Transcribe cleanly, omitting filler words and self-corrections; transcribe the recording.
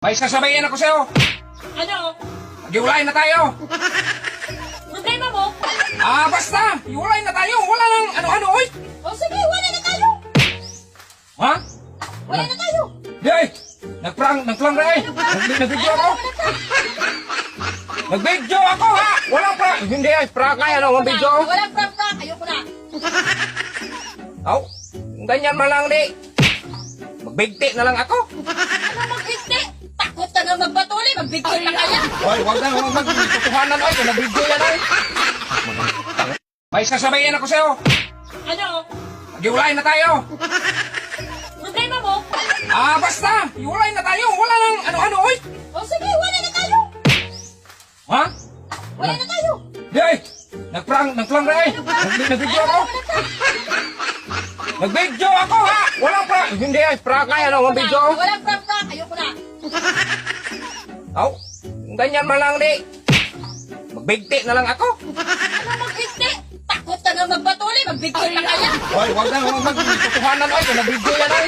May sasabihin ako sa'yo. Ano? Maghiwalay na tayo. Problema mo? Basta. Hiwalay na tayo. Wala nang ano-ano, oy. O sige, wala na tayo. Ha? Wala na tayo. Di, nagprank na eh. Nag-video ako. Nag-video ako, ha? Walang prank. Hindi ay prank ay ano, ang video. Walang prank. Ayoko na. Aw, ganyan man lang, di. Magbigti na lang ako. Ano magbigti? Takot ka na magpatuloy. Magbigti na kaya. Oy, wag na, wag magtutuhanan, oy. Kung nag-video yan, oy. May sasabihin ako sa'yo. Ano? Maghiwalay na tayo. Problema mo? Basta. Hiwalay na tayo. Wala nang ano-ano, oy. O sige, wala na tayo. Ha? Wala na tayo. Di, nagprank na eh. Nag-video ako. Nag-video ako, ha? Walang prank. Hindi ay prank ay ano, ang video. Walang prank. Ayoko na. Aw, ganyan man lang, di. Magbigti na lang ako. Ano magbigti? Takot ka na magpatuloy. Magbigti na kaya. Oy, wag na, wag magtutuhanan, oy. Kung nag-video yan, oy.